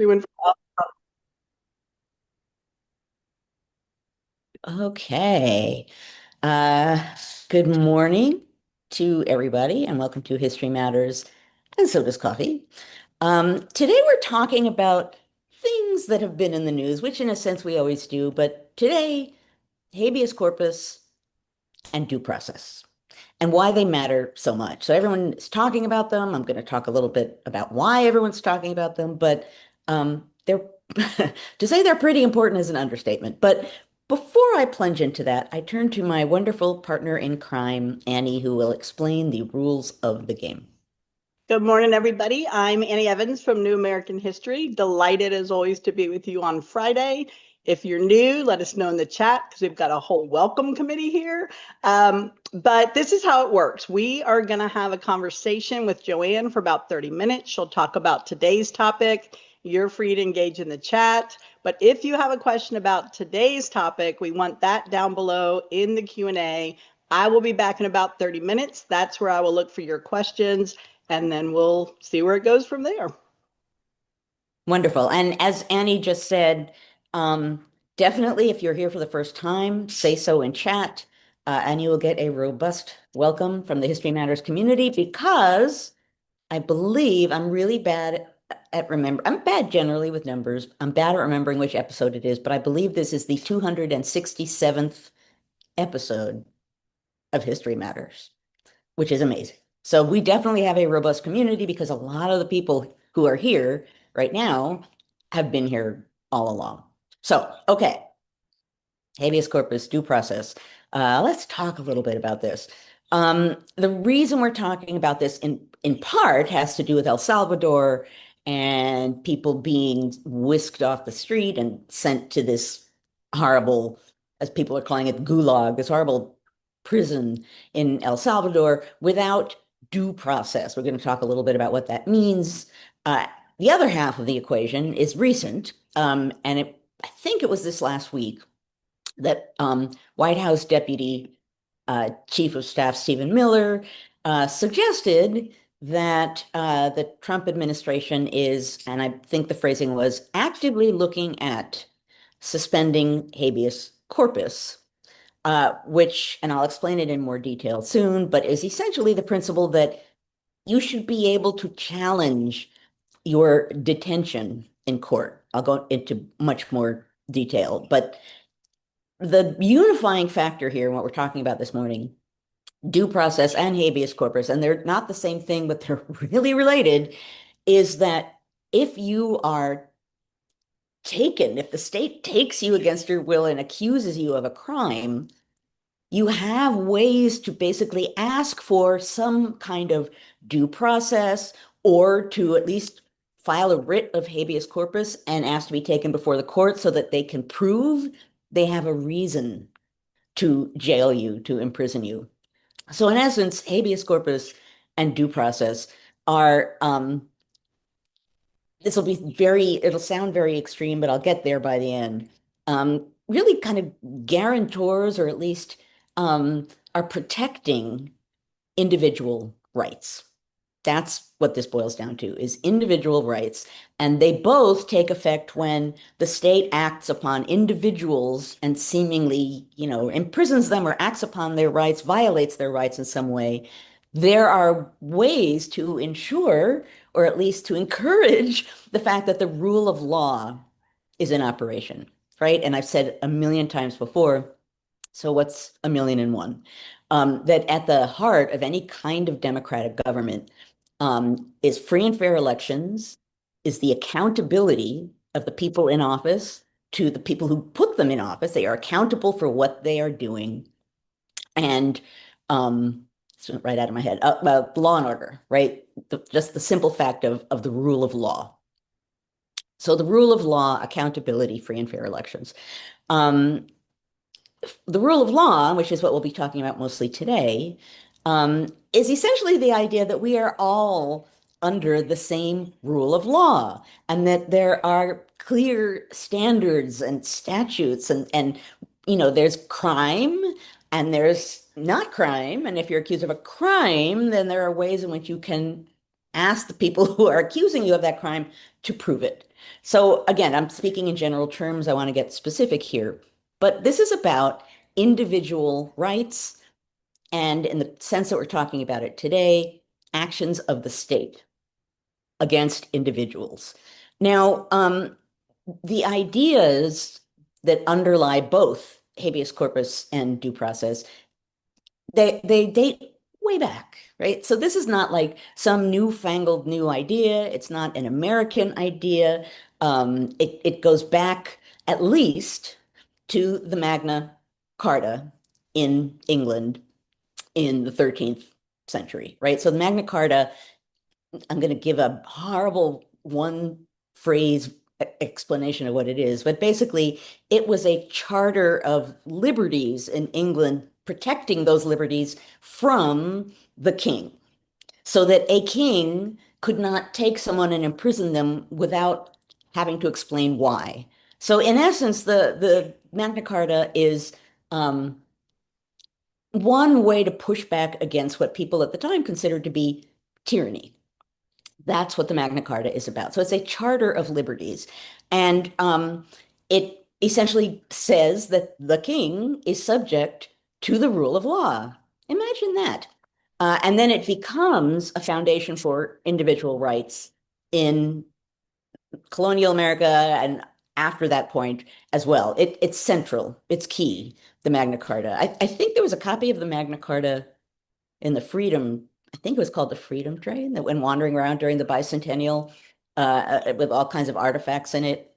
We went from, Okay. Uh, Good morning to everybody, and welcome to History Matters, and so does coffee. Today we're talking about things that have been in the news, which in a sense we always do, but today, habeas corpus and due process, and why they matter so much. So everyone is talking about them. I'm going to talk a little bit about why everyone's talking about them, but they're to say they're pretty important is an understatement. But before I plunge into that, I turn to my wonderful partner in crime, Annie, who will explain the rules of the game. Good morning, everybody. I'm Annie Evans from New American History. Delighted as always to be with you on Friday. If you're new, let us know in the chat because we've got a whole welcome committee here. But this is how it works. We are going to have a conversation with Joanne for about 30 minutes. She'll talk about today's topic. You're free to engage in the chat. But if you have a question about today's topic, we want that down below in the Q&A. I will be back in about 30 minutes. That's where I will look for your questions, and then we'll see where it goes from there. Wonderful. And as Annie just said, um, definitely if you're here for the first time, say so in chat, and you will get a robust welcome from the History Matters community because I believe I'm really bad at remember. I'm bad generally with numbers. I'm bad at remembering which episode it is, but I believe this is the 267th episode of History Matters, which is amazing. So we definitely have a robust community because a lot of the people who are here right now have been here all along. So, okay, habeas corpus, due process. Let's talk a little bit about this. The reason we're talking about this in part has to do with El Salvador and people being whisked off the street and sent to this horrible, as people are calling it, gulag, this horrible prison in El Salvador without due process. We're going to talk a little bit about what that means. Uh, the other half of the equation is recent, and I think it was this last week that White House Deputy Chief of Staff Stephen Miller suggested that the Trump administration is, and I think the phrasing was, actively looking at suspending habeas corpus, which, and I'll explain it in more detail soon, but is essentially the principle that you should be able to challenge your detention in court. I'll go into much more detail, but the unifying factor here, and what we're talking about this morning, due process and habeas corpus, and they're not the same thing, but they're really related, is that if you are taken, if the state takes you against your will and accuses you of a crime, you have ways to basically ask for some kind of due process or to at least file a writ of habeas corpus and ask to be taken before the court so that they can prove they have a reason to jail you, to imprison you. So in essence, habeas corpus and due process are this will be it'll sound very extreme, but I'll get there by the end. Really kind of guarantors, or at least are protecting individual rights. That's what this boils down to, is individual rights. And they both take effect when the state acts upon individuals and seemingly, imprisons them or acts upon their rights, violates their rights in some way. There are ways to ensure, or at least to encourage, the fact that the rule of law is in operation, right? And I've said a million times before, so what's a million and one? That at the heart of any kind of democratic government is free and fair elections, is the accountability of the people in office to the people who put them in office. They are accountable for what they are doing. And it's right out of my head, law and order, right? Just the simple fact of the rule of law. So the rule of law, accountability, free and fair elections. Um, the rule of law, which is what we'll be talking about mostly today, is essentially the idea that we are all under the same rule of law and that there are clear standards and statutes and there's crime and there's not crime. And if you're accused of a crime, then there are ways in which you can ask the people who are accusing you of that crime to prove it. So again, I'm speaking in general terms. I want to get specific here, but this is about individual rights and in the sense that we're talking about it today, actions of the state against individuals. Now, the ideas that underlie both habeas corpus and due process, they date way back, right? So this is not like some newfangled new idea. It's not an American idea. It goes back at least to the Magna Carta in England in the 13th century, right? So the Magna Carta, I'm going to give a horrible one phrase explanation of what it is, but basically it was a charter of liberties in England protecting those liberties from the king, so that a king could not take someone and imprison them without having to explain why. So in essence, the Magna Carta is one way to push back against what people at the time considered to be tyranny. That's what the Magna Carta is about. So it's a charter of liberties. And it essentially says that the king is subject to the rule of law. Imagine that. And then it becomes a foundation for individual rights in colonial America and after that point as well. It's central, it's key, the Magna Carta. I think there was a copy of the Magna Carta in the Freedom, I think it was called the Freedom Train that went wandering around during the bicentennial with all kinds of artifacts in it.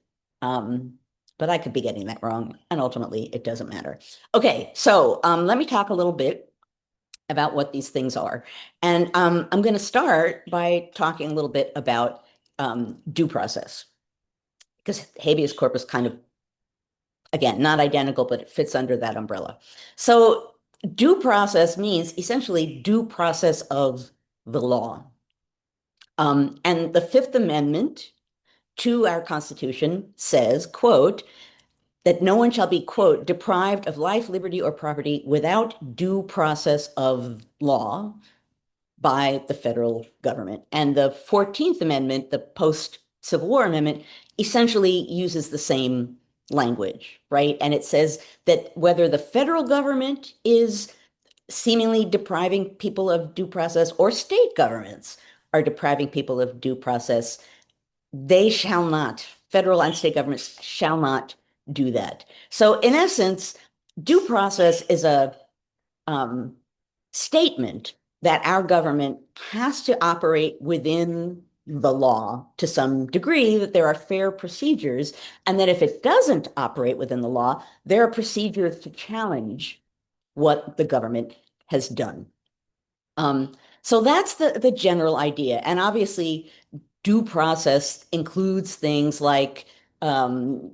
But I could be getting that wrong, and ultimately it doesn't matter. Okay, so let me talk a little bit about what these things are. And I'm going to start by talking a little bit about due process, because habeas corpus kind of, again, not identical, but it fits under that umbrella. So due process means essentially due process of the law. And the Fifth Amendment to our Constitution says, quote, that no one shall be, quote, deprived of life, liberty, or property without due process of law by the federal government. And the 14th Amendment, the post-Civil War amendment, essentially uses the same language, right? And it says that whether the federal government is seemingly depriving people of due process or state governments are depriving people of due process, they shall not, federal and state governments shall not do that. So in essence, due process is a statement that our government has to operate within the law to some degree, that there are fair procedures, and that if it doesn't operate within the law, there are procedures to challenge what the government has done. So that's the general idea. And obviously, due process includes things like, and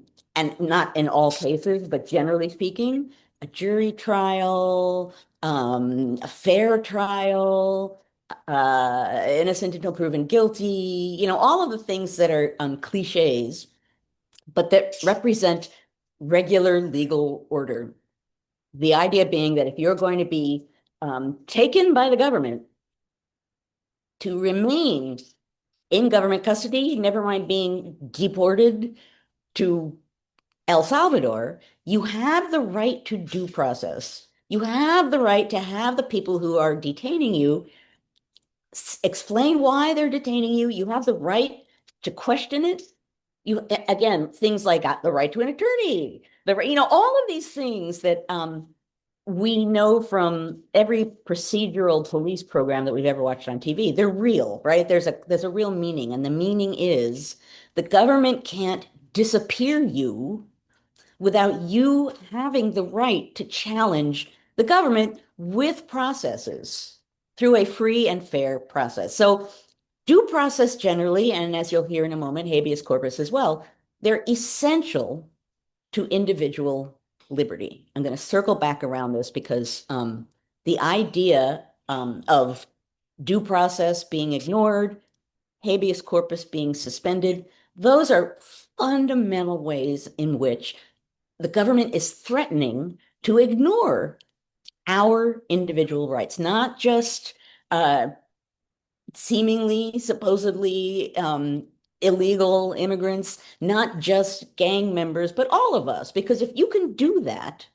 not in all cases, but generally speaking, a jury trial, a fair trial, innocent until proven guilty, all of the things that are cliches, but that represent regular legal order. The idea being that if you're going to be taken by the government to remain in government custody, never mind being deported to El Salvador, you have the right to due process. You have the right to have the people who are detaining you explain why they're detaining you. You have the right to question it. You, again, things like the right to an attorney, all of these things that we know from every procedural police program that we've ever watched on TV. They're real, right? There's a real meaning, and the meaning is the government can't disappear you without you having the right to challenge the government with processes through a free and fair process. So due process generally, and as you'll hear in a moment, habeas corpus as well, they're essential to individual liberty. I'm going to circle back around this because the idea of due process being ignored, habeas corpus being suspended, those are fundamental ways in which the government is threatening to ignore our individual rights, not just seemingly, supposedly illegal immigrants, not just gang members, but all of us. Because if you can do that,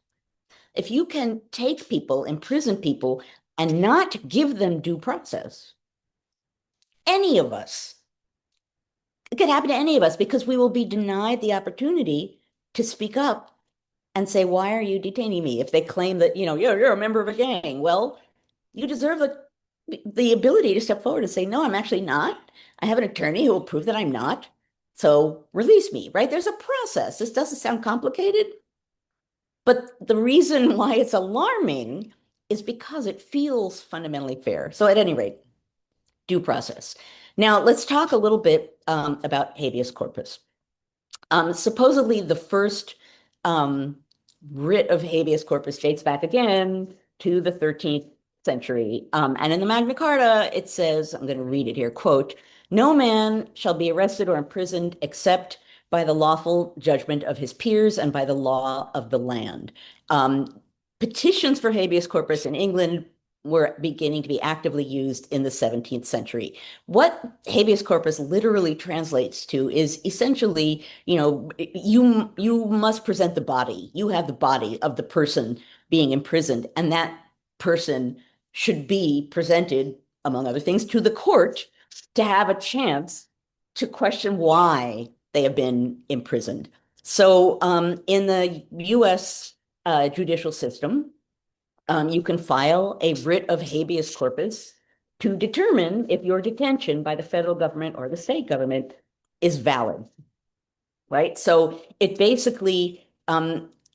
if you can take people, imprison people, and not give them due process, any of us, it could happen to any of us because we will be denied the opportunity to speak up and say, why are you detaining me? If they claim that, you're a member of a gang, well, you deserve the ability to step forward and say, no, I'm actually not. I have an attorney who will prove that I'm not. So release me, right? There's a process. This doesn't sound complicated, but the reason why it's alarming is because it feels fundamentally fair. So at any rate, due process. Now let's talk a little bit about habeas corpus. Supposedly the first um, writ of habeas corpus dates back again to the 13th century. And in the Magna Carta, it says, I'm going to read it here, quote, no man shall be arrested or imprisoned except by the lawful judgment of his peers and by the law of the land. Petitions for habeas corpus in England were beginning to be actively used in the 17th century. What habeas corpus literally translates to is essentially, you must present the body. You have the body of the person being imprisoned, and that person should be presented, among other things, to the court to have a chance to question why they have been imprisoned. So in the US judicial system, you can file a writ of habeas corpus to determine if your detention by the federal government or the state government is valid, right? So it basically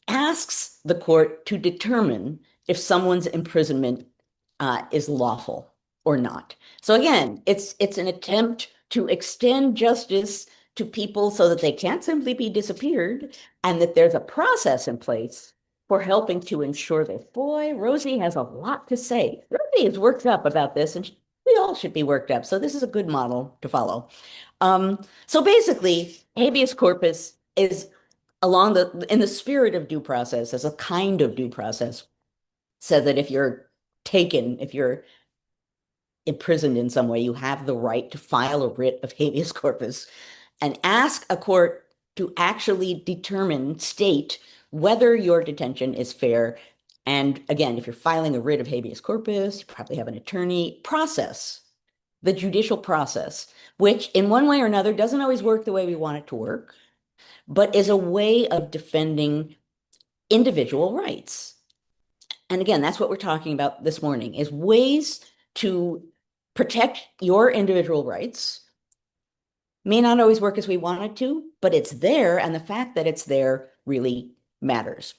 asks the court to determine if someone's imprisonment is lawful or not. So again, it's an attempt to extend justice to people so that they can't simply be disappeared and that there's a process in place for helping to ensure this. Boy, Rosie has a lot to say. Rosie is worked up about this, and we all should be worked up. So this is a good model to follow. So basically, habeas corpus is in the spirit of due process, as a kind of due process, said that if you're imprisoned in some way, you have the right to file a writ of habeas corpus and ask a court to actually state whether your detention is fair. And again, if you're filing a writ of habeas corpus, you probably have an attorney. The judicial process, which in one way or another doesn't always work the way we want it to work, but is a way of defending individual rights. And again, that's what we're talking about this morning, is ways to protect your individual rights. May not always work as we want it to, but it's there, and the fact that it's there really matters.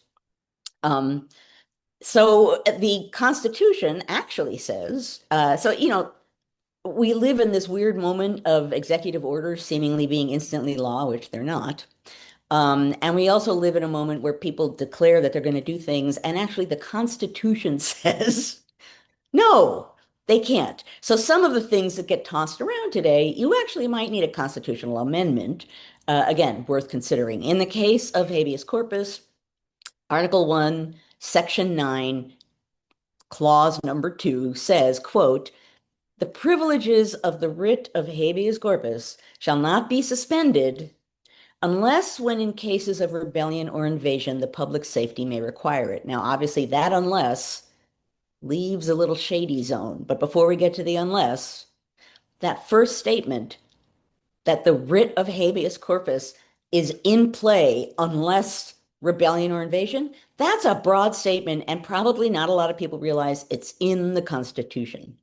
So the Constitution actually says, we live in this weird moment of executive orders seemingly being instantly law, which they're not. And we also live in a moment where people declare that they're going to do things, and actually the Constitution says, no, they can't. So some of the things that get tossed around today, you actually might need a constitutional amendment. Again, worth considering. In the case of habeas corpus, Article 1, Section 9, Clause number 2 says, quote, the privileges of the writ of habeas corpus shall not be suspended unless when in cases of rebellion or invasion, the public safety may require it. Now, obviously, that unless leaves a little shady zone. But before we get to the unless, that first statement that the writ of habeas corpus is in play unless rebellion or invasion, that's a broad statement, and probably not a lot of people realize it's in the Constitution.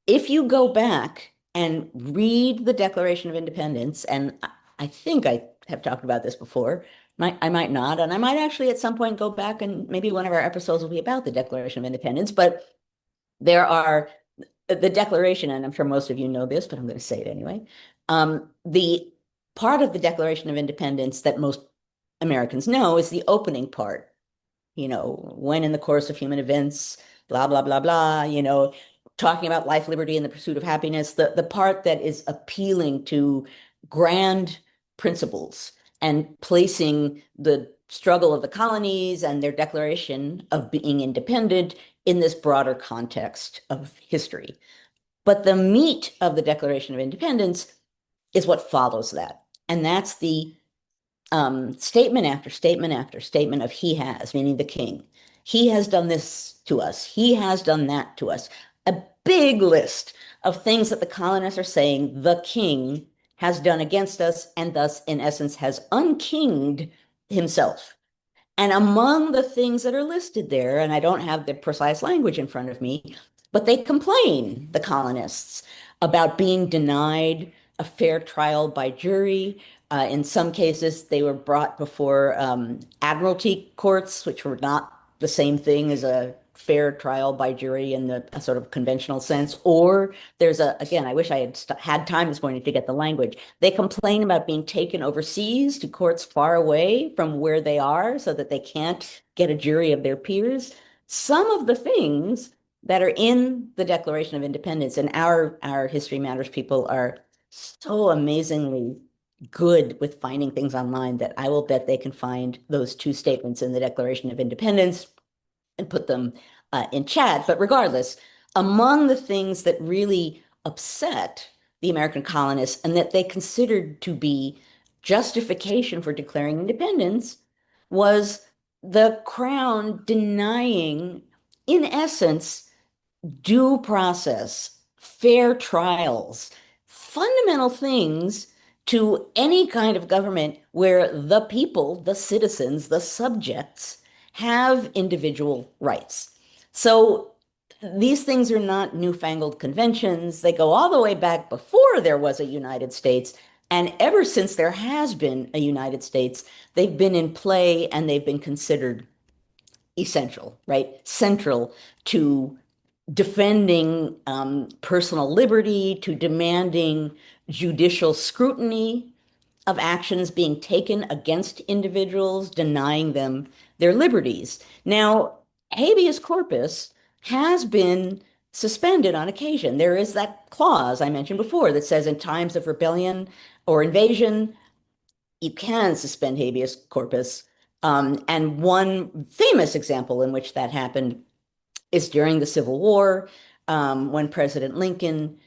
If you go back and read the Declaration of Independence, and I think I have talked about this before, I might not, and I might actually at some point go back and maybe one of our episodes will be about the Declaration of Independence, but there are the Declaration, and I'm sure most of you know this, but I'm going to say it anyway. The part of the Declaration of Independence that most Americans know is the opening part. When in the course of human events, blah, blah, blah, blah, talking about life, liberty, and the pursuit of happiness, the part that is appealing to grand principles and placing the struggle of the colonies and their declaration of being independent in this broader context of history. But the meat of the Declaration of Independence is what follows that. And that's the statement after statement after statement of he has, meaning the king. He has done this to us. He has done that to us. A big list of things that the colonists are saying the king has done against us and thus, in essence, has unkinged himself. And among the things that are listed there, and I don't have the precise language in front of me, but they complain, the colonists, about being denied a fair trial by jury. In some cases, they were brought before admiralty courts, which were not the same thing as a fair trial by jury in the a sort of conventional sense. Or there's again, I wish I had time this morning to get the language. They complain about being taken overseas to courts far away from where they are so that they can't get a jury of their peers. Some of the things that are in the Declaration of Independence, and our History Matters people are so amazingly good with finding things online that I will bet they can find those two statements in the Declaration of Independence and put them in chat. But regardless, among the things that really upset the American colonists and that they considered to be justification for declaring independence was the crown denying, in essence, due process, fair trials, fundamental things to any kind of government where the people, the citizens, the subjects have individual rights. So these things are not newfangled conventions. They go all the way back before there was a United States. And ever since there has been a United States, they've been in play and they've been considered essential, right? Central to defending personal liberty, to demanding judicial scrutiny of actions being taken against individuals, denying them their liberties. Now, habeas corpus has been suspended on occasion. There is that clause I mentioned before that says in times of rebellion or invasion, you can suspend habeas corpus. And one famous example in which that happened is during the Civil War, when President Lincoln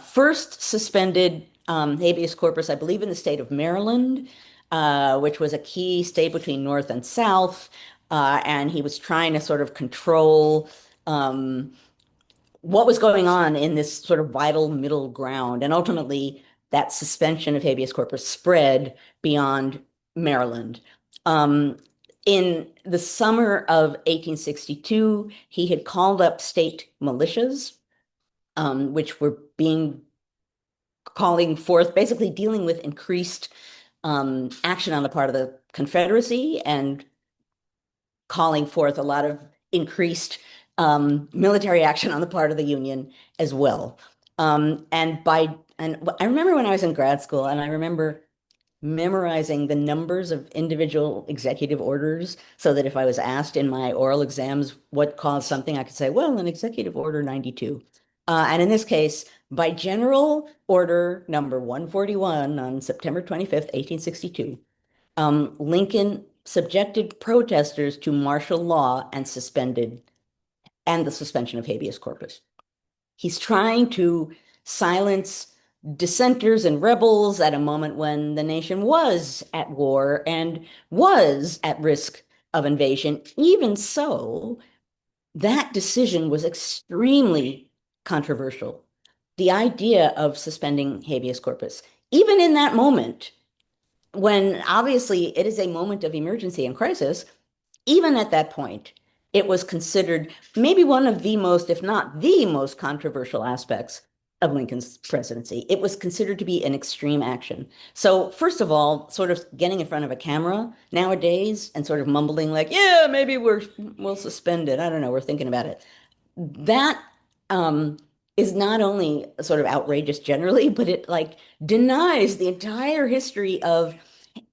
first suspended habeas corpus, I believe in the state of Maryland, which was a key state between North and South. And he was trying to sort of control what was going on in this sort of vital middle ground. And ultimately, that suspension of habeas corpus spread beyond Maryland. Um, in the summer of 1862, he had called up state militias, which were calling forth, basically dealing with increased action on the part of the Confederacy and calling forth a lot of increased military action on the part of the Union as well. And I remember when I was in grad school, and I remember memorizing the numbers of individual executive orders so that if I was asked in my oral exams what caused something, I could say, well, an executive order 92. And in this case, by General Order number 141 on September 25th, 1862, Lincoln subjected protesters to martial law and the suspension of habeas corpus. He's trying to silence dissenters and rebels at a moment when the nation was at war and was at risk of invasion. Even so, that decision was extremely controversial. The idea of suspending habeas corpus, even in that moment, when obviously it is a moment of emergency and crisis, even at that point, it was considered maybe one of the most, if not the most controversial aspects of Lincoln's presidency. It was considered to be an extreme action. So, first of all, sort of getting in front of a camera nowadays and sort of mumbling like, yeah, maybe we'll suspend it. I don't know, we're thinking about it. That is not only sort of outrageous generally, but it like denies the entire history of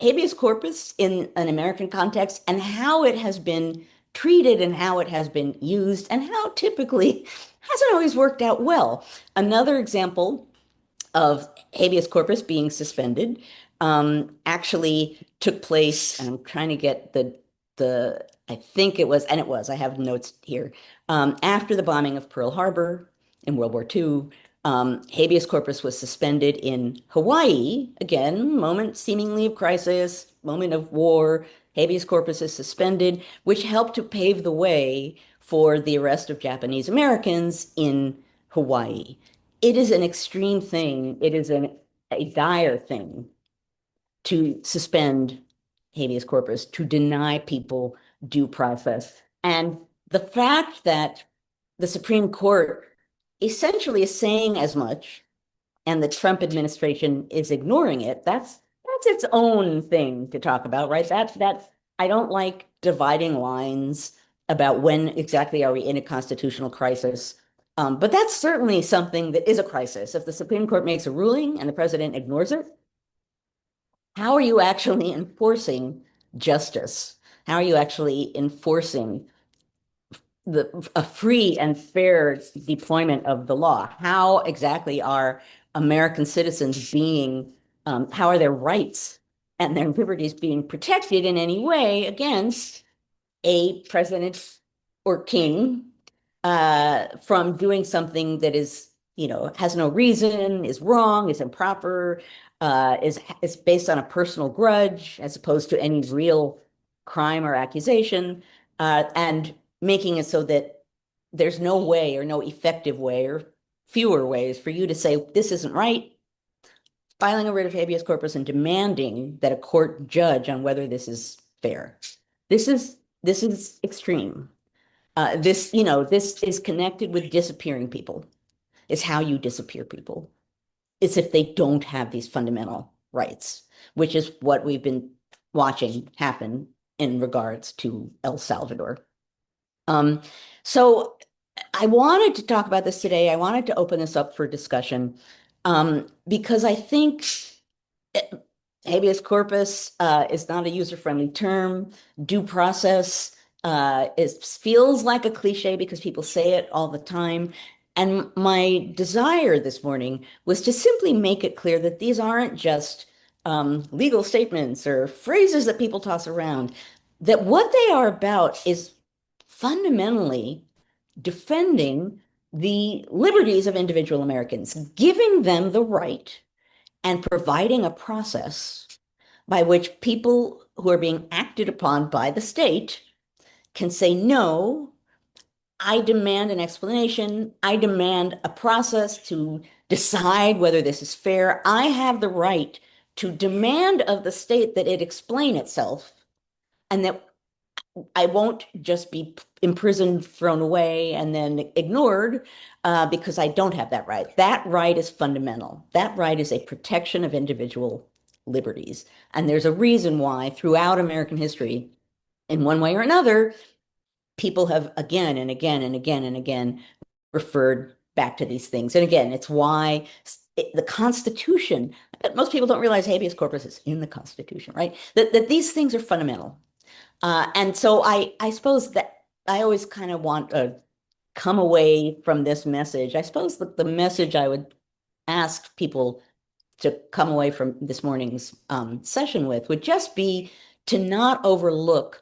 habeas corpus in an American context and how it has been treated and how it has been used and how typically hasn't always worked out well. Another example of habeas corpus being suspended actually took place, and I'm trying to get I think it was, and it was, I have notes here, after the bombing of Pearl Harbor in World War II. Habeas corpus was suspended in Hawaii. Again, moment seemingly of crisis, moment of war. Habeas corpus is suspended, which helped to pave the way for the arrest of Japanese Americans in Hawaii. It is an extreme thing. It is a dire thing to suspend habeas corpus, to deny people due process. And the fact that the Supreme Court essentially is saying as much and the Trump administration is ignoring it, that's its own thing to talk about, right? That I don't like dividing lines about when exactly are we in a constitutional crisis. But that's certainly something that is a crisis. If the Supreme Court makes a ruling and the president ignores it, how are you actually enforcing justice? How are you actually enforcing a free and fair deployment of the law? How exactly are American citizens being, how are their rights and their liberties being protected in any way against a president or king from doing something that is, has no reason, is wrong, is improper, is based on a personal grudge as opposed to any real crime or accusation, and making it so that there's no way or no effective way or fewer ways for you to say this isn't right, filing a writ of habeas corpus and demanding that a court judge on whether this is fair. This is extreme. This is connected with disappearing people. It's how you disappear people. It's if they don't have these fundamental rights, which is what we've been watching happen in regards to El Salvador. So I wanted to talk about this today. I wanted to open this up for discussion because I think habeas corpus is not a user-friendly term. Due process feels like a cliche because people say it all the time. And my desire this morning was to simply make it clear that these aren't just legal statements or phrases that people toss around, that what they are about is fundamentally defending the liberties of individual Americans, giving them the right and providing a process by which people who are being acted upon by the state can say, no, I demand an explanation. I demand a process to decide whether this is fair. I have the right to demand of the state that it explain itself and that I won't just be imprisoned, thrown away, and then ignored because I don't have that right. That right is fundamental. That right is a protection of individual liberties. And there's a reason why throughout American history, in one way or another, people have again and again and again and again referred back to these things. And again, it's why the Constitution, most people don't realize habeas corpus is in the Constitution, right? That these things are fundamental. And so I suppose that I always kind of want to come away from this message. I suppose that the message I would ask people to come away from this morning's session with would just be to not overlook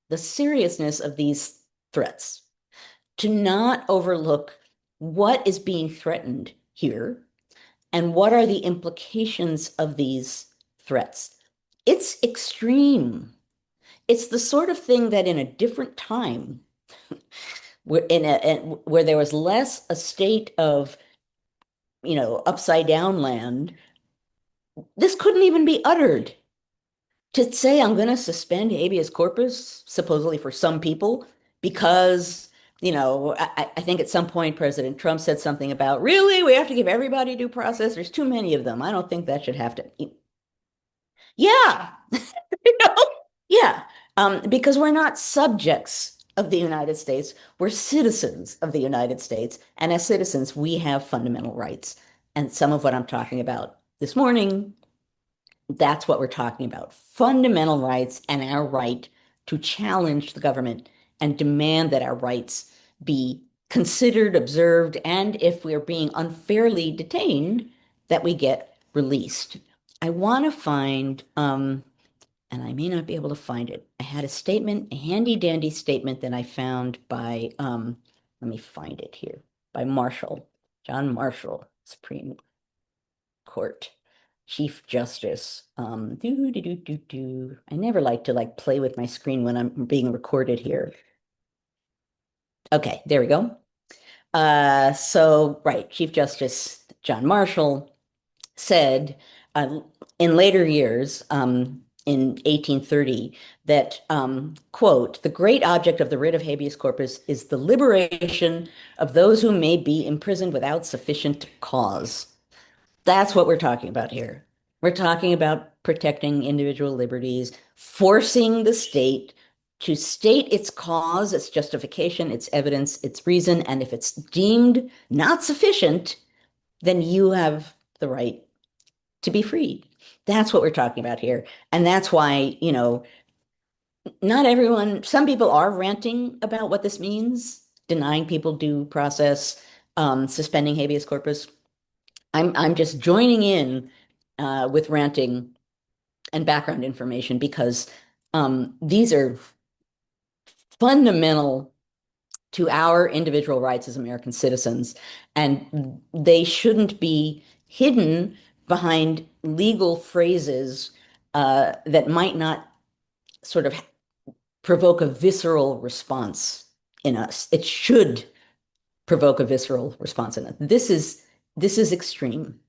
the seriousness of these threats, to not overlook what is being threatened here and what are the implications of these threats. It's extreme. It's the sort of thing that in a different time, where there was less a state of, upside down land, this couldn't even be uttered. To say I'm going to suspend habeas corpus, supposedly for some people, because, I think at some point President Trump said something about, really, we have to give everybody due process. There's too many of them. I don't think that should have to. Yeah, you know, yeah, because we're not subjects of the United States. We're citizens of the United States. And as citizens, we have fundamental rights. And some of what I'm talking about this morning, that's what we're talking about. Fundamental rights and our right to challenge the government and demand that our rights be considered, observed, and if we're being unfairly detained, that we get released. I want to find, and I may not be able to find it. I had a statement, a handy dandy statement that I found by, let me find it here, by Marshall. John Marshall, Supreme Court, Chief Justice. I never like to play with my screen when I'm being recorded here. Okay, there we go. So right, Chief Justice John Marshall said in later years, in 1830, that, quote, the great object of the writ of habeas corpus is the liberation of those who may be imprisoned without sufficient cause. That's what we're talking about here. We're talking about protecting individual liberties, forcing the state to state its cause, its justification, its evidence, its reason, and if it's deemed not sufficient, then you have the right to be freed. That's what we're talking about here. And that's why, not everyone, some people are ranting about what this means, denying people due process, suspending habeas corpus. I'm just joining in with ranting and background information because these are fundamental to our individual rights as American citizens, and they shouldn't be hidden behind legal phrases that might not sort of provoke a visceral response in us. It should provoke a visceral response in us. This is extreme.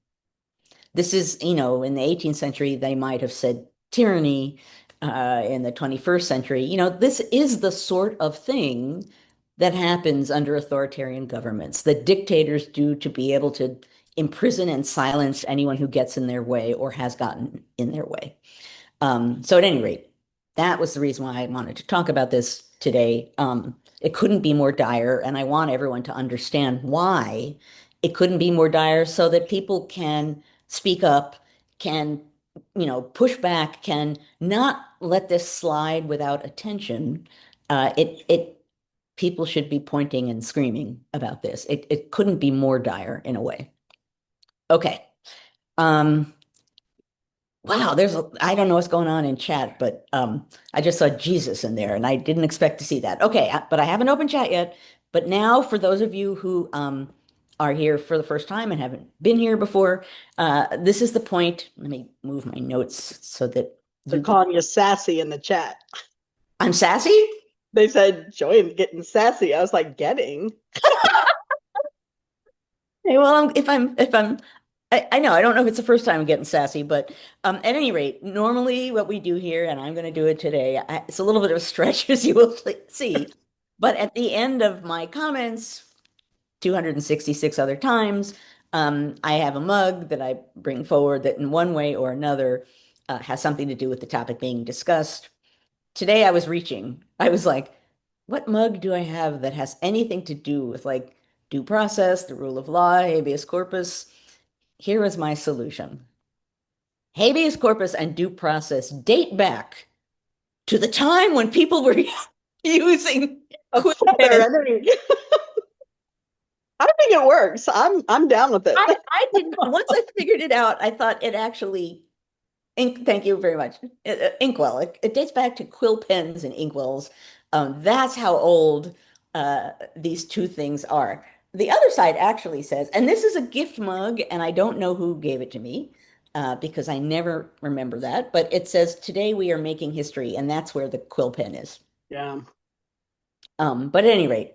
This is, in the 18th century, they might have said tyranny. In the 21st century, this is the sort of thing that happens under authoritarian governments that dictators do to be able to imprison and silence anyone who gets in their way or has gotten in their way. So at any rate, that was the reason why I wanted to talk about this today. It couldn't be more dire, and I want everyone to understand why it couldn't be more dire so that people can speak up, can, push back, can not let this slide without attention. People should be pointing and screaming about this. It couldn't be more dire in a way. Okay. Wow, I don't know what's going on in chat, but I just saw Jesus in there and I didn't expect to see that. Okay, but I haven't opened chat yet. But now for those of you who are here for the first time and haven't been here before, this is the point. Let me move my notes so that They're calling you sassy in the chat. I'm sassy? They said Joanne's getting sassy. I was like, getting? Hey, well, I know, I don't know if it's the first time I'm getting sassy, but at any rate, normally what we do here, and I'm going to do it today, it's a little bit of a stretch, as you will see, but at the end of my comments, 266 other times, I have a mug that I bring forward that in one way or another has something to do with the topic being discussed. Today I was reaching. I was like, what mug do I have that has anything to do with due process, the rule of law, habeas corpus? Here is my solution. Habeas corpus and due process date back to the time when people were using A quill feather. pens. I think it works. I'm down with it. I didn't. Once I figured it out, I thought it actually. Thank you very much. Inkwell. It dates back to quill pens and inkwells. That's how old these two things are. The other side actually says, and this is a gift mug, and I don't know who gave it to me because I never remember that, but it says, today we are making history, and that's where the quill pen is. Yeah. But at any rate,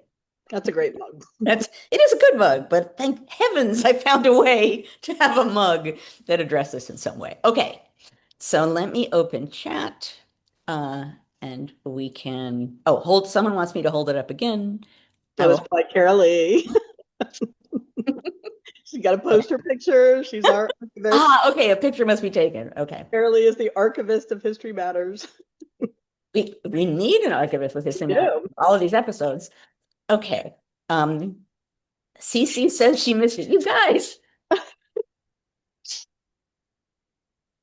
that's a great mug. it is a good mug, but thank heavens I found a way to have a mug that addresses this in some way. Okay. So let me open chat and we can, hold, someone wants me to hold it up again. That was by Carol Lee. She's got to post her picture. She's our archivist. Okay, a picture must be taken. Okay. Carol Lee is the archivist of History Matters. We need an archivist with History Matters. All of these episodes. Okay. Cece says she missed it. You guys.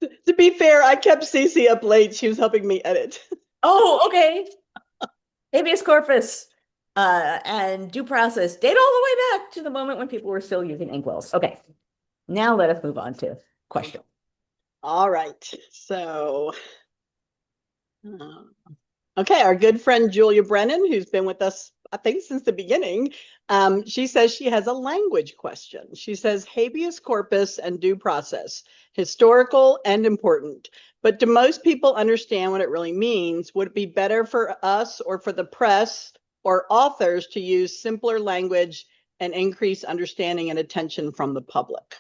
To be fair, I kept Cece up late. She was helping me edit. Oh, okay. Habeas corpus and due process date all the way back to the moment when people were still using inkwells. Okay. Now let us move on to question. All right. So, okay, our good friend Julia Brennan, who's been with us I think since the beginning. She says she has a language question. She says habeas corpus and due process, historical and important. But do most people understand what it really means? Would it be better for us or for the press or authors to use simpler language and increase understanding and attention from the public?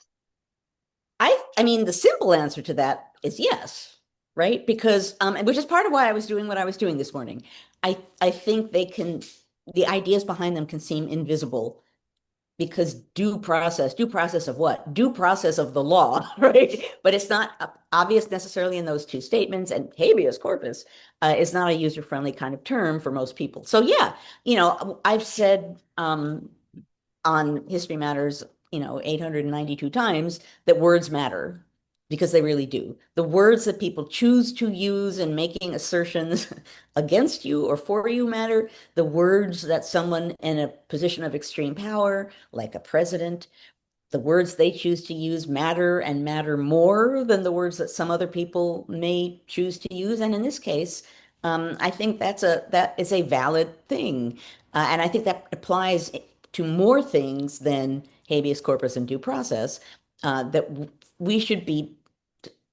I mean, the simple answer to that is yes, right? Because which is part of why I was doing what I was doing this morning. I think the ideas behind them can seem invisible because due process of what? Due process of the law, right? But it's not obvious necessarily in those two statements, and habeas corpus is not a user-friendly kind of term for most people. So yeah, I've said on History Matters, 892 times that words matter because they really do. The words that people choose to use in making assertions against you or for you matter. The words that someone in a position of extreme power, like a president, the words they choose to use matter and matter more than the words that some other people may choose to use. And in this case, I think that is a valid thing. And I think that applies to more things than habeas corpus and due process, that we should be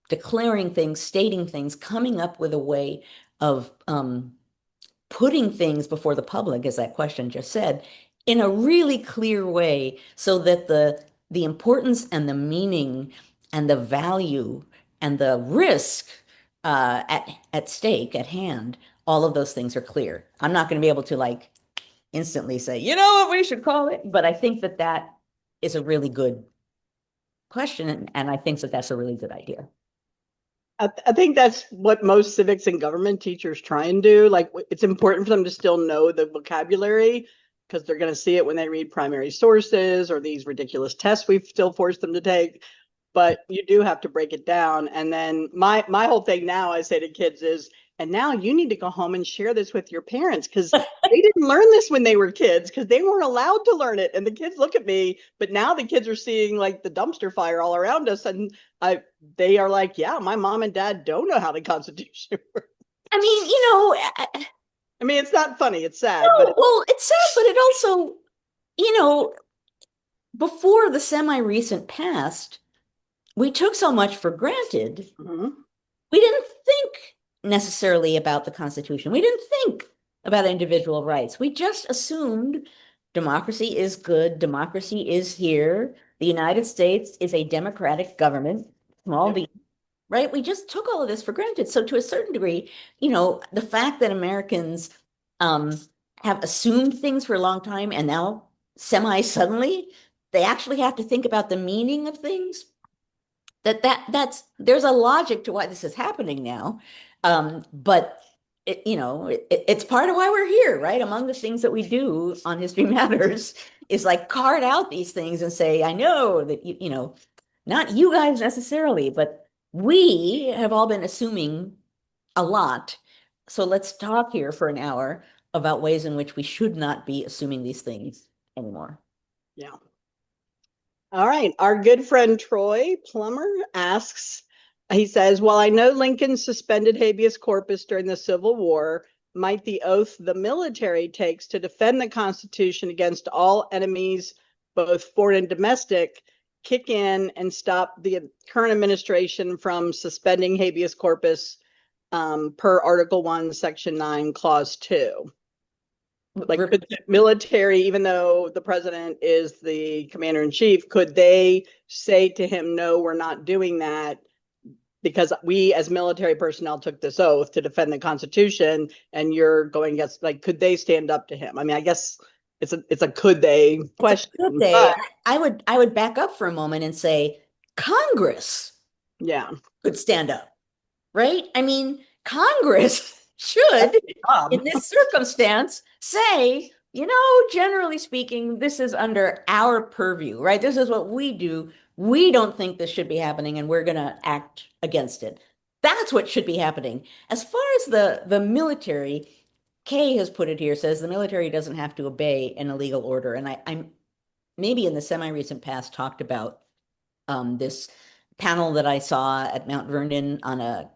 declaring things, stating things, coming up with a way of putting things before the public, as that question just said, in a really clear way so that the importance and the meaning and the value and the risk at stake, at hand, all of those things are clear. I'm not going to be able to like instantly say, you know what we should call it, but I think that that is a really good question, and I think that that's a really good idea. I think that's what most civics and government teachers try and do. Like, it's important for them to still know the vocabulary because they're going to see it when they read primary sources or these ridiculous tests we've still forced them to take. But you do have to break it down. And then my whole thing now, I say to kids is, and now you need to go home and share this with your parents because they didn't learn this when they were kids because they weren't allowed to learn it. And the kids look at me, but now the kids are seeing like the dumpster fire all around us, and they are like, yeah, my mom and dad don't know how the Constitution works. I mean, I mean, it's not funny, it's sad, no, but well, it's sad, but it also, you know, before the semi-recent past, we took so much for granted. Mhm. We didn't think necessarily about the Constitution. We didn't think about individual rights. We just assumed democracy is good, democracy is here. The United States is a democratic government, small Yep. d, right? We just took all of this for granted. So to a certain degree, the fact that Americans um, have assumed things for a long time and now semi-suddenly they actually have to think about the meaning of things, that's there's a logic to why this is happening now. But it's part of why we're here, right? Among the things that we do on History Matters is like card out these things and say, I know that not you guys necessarily, but we have all been assuming a lot. So let's talk here for an hour about ways in which we should not be assuming these things anymore. Yeah. All right. Our good friend Troy Plummer asks, he says, while I know Lincoln suspended habeas corpus during the Civil War, might the oath the military takes to defend the Constitution against all enemies, both foreign and domestic, kick in and stop the current administration from suspending habeas corpus per Article 1, Section 9, Clause 2? Like, could the military, even though the president is the commander in chief, could they say to him, no, we're not doing that because we as military personnel took this oath to defend the Constitution and you're going against, like, could they stand up to him? I mean, I guess it's a could they question. Could they? I would back up for a moment and say Congress Yeah. could stand up, right? I mean, Congress should, in this circumstance, say, generally speaking, this is under our purview, right? This is what we do. We don't think this should be happening, and we're going to act against it. That's what should be happening. As far as the military, Kay has put it here, says the military doesn't have to obey an illegal order. And I'm maybe in the semi-recent past talked about this panel that I saw at Mount Vernon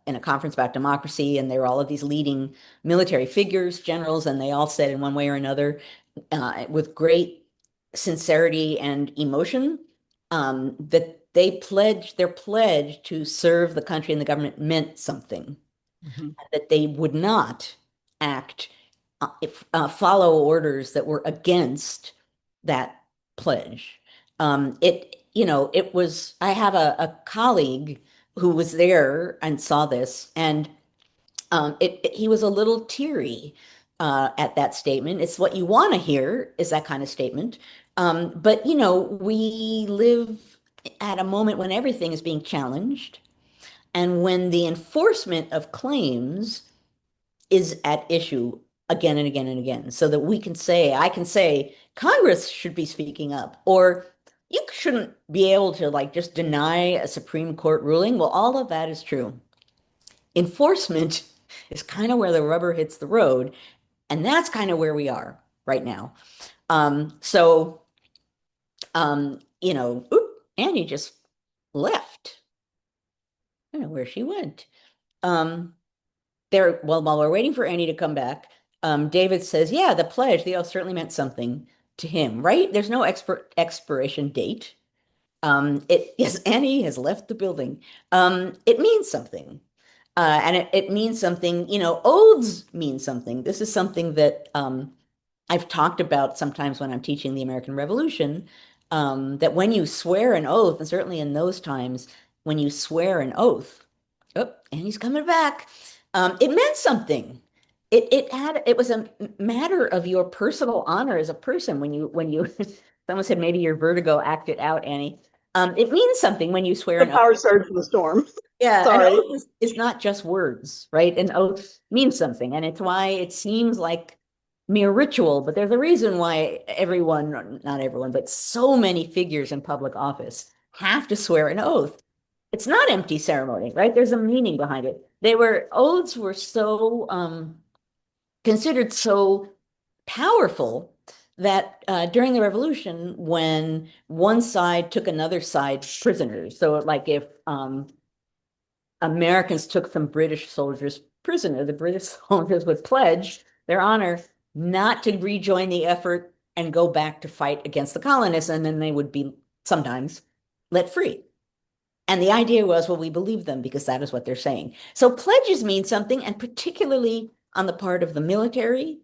in a conference about democracy, and there were all of these leading military figures, generals, and they all said in one way or another, with great sincerity and emotion, that their pledge to serve the country and the government meant something, Mhm. that they would not act, follow orders that were against that pledge. I have a colleague who was there and saw this, and he was a little teary at that statement. It's what you want to hear is that kind of statement. But we live at a moment when everything is being challenged, and when the enforcement of claims is at issue again and again and again, so that I can say, Congress should be speaking up, or you shouldn't be able to like just deny a Supreme Court ruling. Well, all of that is true. Enforcement is kind of where the rubber hits the road, and that's kind of where we are right now. So, Annie just left. I don't know where she went. Um, while we're waiting for Annie to come back, David says, yeah, the pledge, the oath certainly meant something to him, right? There's no expiration date. Yes, Annie has left the building. It means something. And it means something, oaths mean something. This is something that I've talked about sometimes when I'm teaching the American Revolution, that when you swear an oath, and certainly in those times, when you swear an oath, oh, and he's coming back, it meant something. It was a matter of your personal honor as a person. When you someone said maybe your vertigo acted out, Annie. It means something when you swear The an oath. power surge in the storm. Yeah, an Sorry. oath is not just words, right? An oath means something, and it's why it seems like mere ritual, but there's a reason why everyone, not everyone, but so many figures in public office have to swear an oath. It's not empty ceremony, right? There's a meaning behind it. Oaths were so considered so powerful that during the revolution, when one side took another side prisoners, so like if Americans took some British soldiers prisoner, the British soldiers would pledge their honor not to rejoin the effort and go back to fight against the colonists, and then they would be sometimes let free. And the idea was, well, we believe them because that is what they're saying. So pledges mean something, and particularly on the part of the military.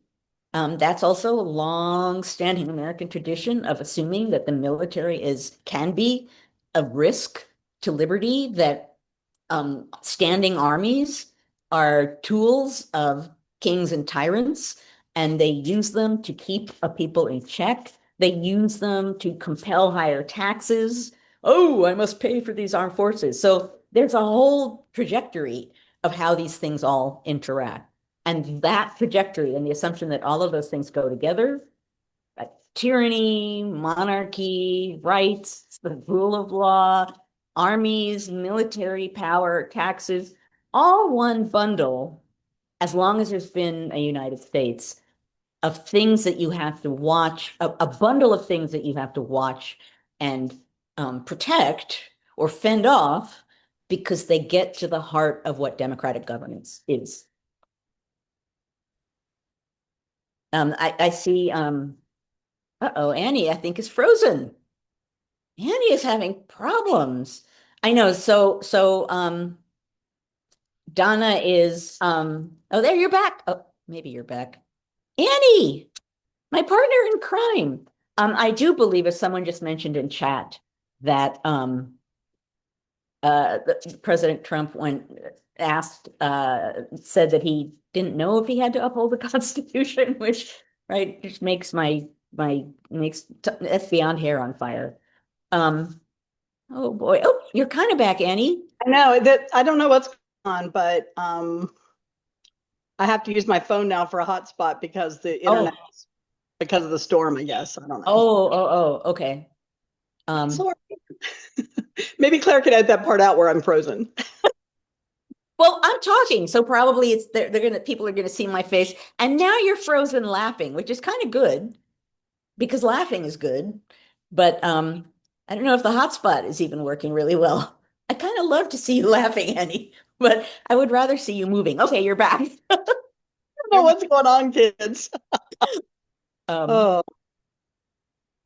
That's also a long-standing American tradition of assuming that the military can be a risk to liberty, that standing armies are tools of kings and tyrants, and they use them to keep a people in check. They use them to compel higher taxes. Oh, I must pay for these armed forces. So there's a whole trajectory of how these things all interact. And that trajectory and the assumption that all of those things go together, tyranny, monarchy, rights, the rule of law, armies, military power, taxes, all one bundle, as long as there's been a United States, of things that you have to watch, a bundle of things that you have to watch and protect or fend off, because they get to the heart of what democratic governance is. I see, uh-oh, Annie, I think, is frozen. Annie is having problems. I know. So Donna is oh, there, you're back. Oh, maybe you're back. Annie, my partner in crime. I do believe, as someone just mentioned in chat, that President Trump, when asked, said that he didn't know if he had to uphold the Constitution, which, right, just makes that's beyond hair on fire. Oh boy. Oh, you're kind of back, Annie. I know that I don't know what's going on, but I have to use my phone now for a hotspot because the internet, Oh, because of the storm, I guess. I don't know. okay. Sorry. Maybe Claire could edit that part out where I'm frozen. Well, I'm talking, so probably people are gonna see my face, and now you're frozen laughing, which is kind of good because laughing is good. But I don't know if the hotspot is even working really well. I kind of love to see you laughing, Annie, but I would rather see you moving. Okay, you're back. I don't know You're what's going on, kids. Um, Oh,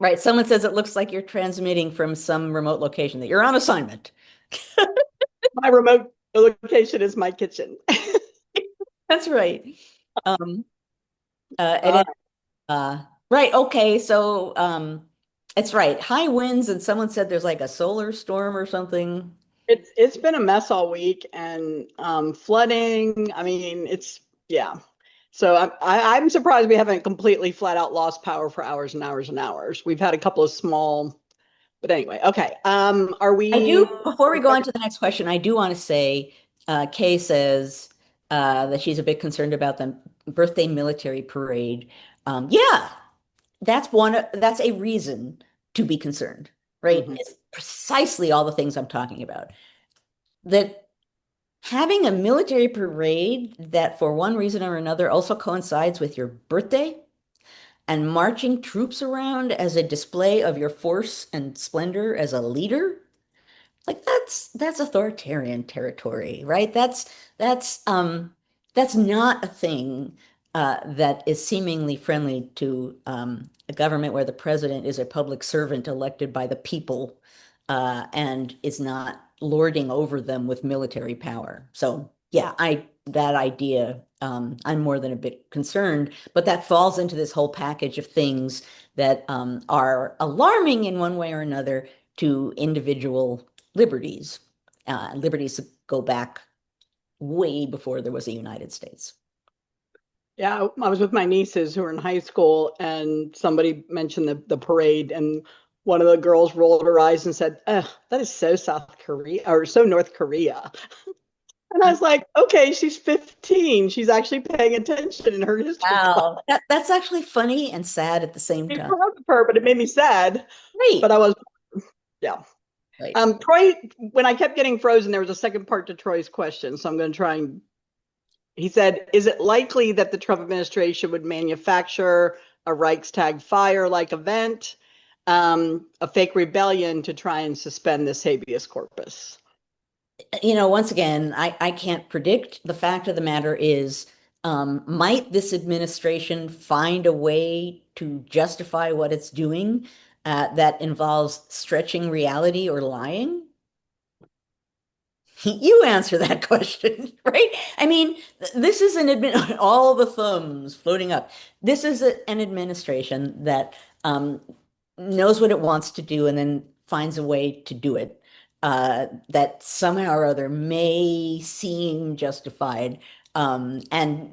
right. Someone says it looks like you're transmitting from some remote location, that you're on assignment. my remote location is my kitchen. That's right. Um, it Uh, is, right. Okay. So, it's right. High winds, and someone said there's like a solar storm or something. it's been a mess all week and flooding. I mean, it's yeah. So I'm surprised we haven't completely flat out lost power for hours and hours and hours. We've had a couple of small, but anyway, okay. Are I do, we? before we go on to the next question, I do want to say, Kay says that she's a bit concerned about the birthday military parade. Yeah, that's a reason to be concerned, right? Mhm. It's precisely all the things I'm talking about. That having a military parade that for one reason or another also coincides with your birthday and marching troops around as a display of your force and splendor as a leader, like that's authoritarian territory, right? That's not a thing that is seemingly friendly to a government where the president is a public servant elected by the people and is not lording over them with military power. So yeah, I that idea I'm more than a bit concerned, but that falls into this whole package of things that are alarming in one way or another to individual liberties. Liberties go back way before there was a United States. Yeah, I was with my nieces who were in high school, and somebody mentioned the parade, and one of the girls rolled her eyes and said, "Oh, that is so South Korea or so North Korea." And I was like, "Okay, she's 15. She's actually paying attention in her history class." Wow. That's actually funny and sad at the same I'm time. proud of her, but it made me sad. But Right. I was, yeah. Right. Troy, when I kept getting frozen, there was a second part to Troy's question, so I'm going to try and. He said, "Is it likely that the Trump administration would manufacture a Reichstag fire-like event, a fake rebellion to try and suspend this habeas corpus?" Once again, I can't predict. The fact of the matter is, might this administration find a way to justify what it's doing that involves stretching reality or lying? You answer that question, right? I mean, this is an admin, all the thumbs floating up. This is an administration that knows what it wants to do and then finds a way to do it that somehow or other may seem justified. And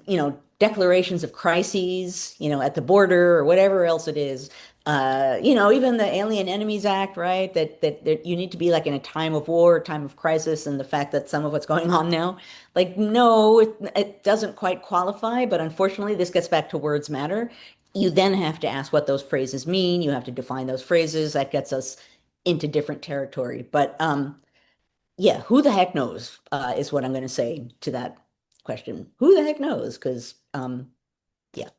declarations of crises, at the border or whatever else it is. Even the Alien Enemies Act, right? That you need to be like in a time of war, time of crisis, and the fact that some of what's going on now, like, no, it doesn't quite qualify. But unfortunately, this gets back to words matter. You then have to ask what those phrases mean. You have to define those phrases. That gets us into different territory. But yeah, who the heck knows, is what I'm going to say to that question. Who the heck knows? Because yeah.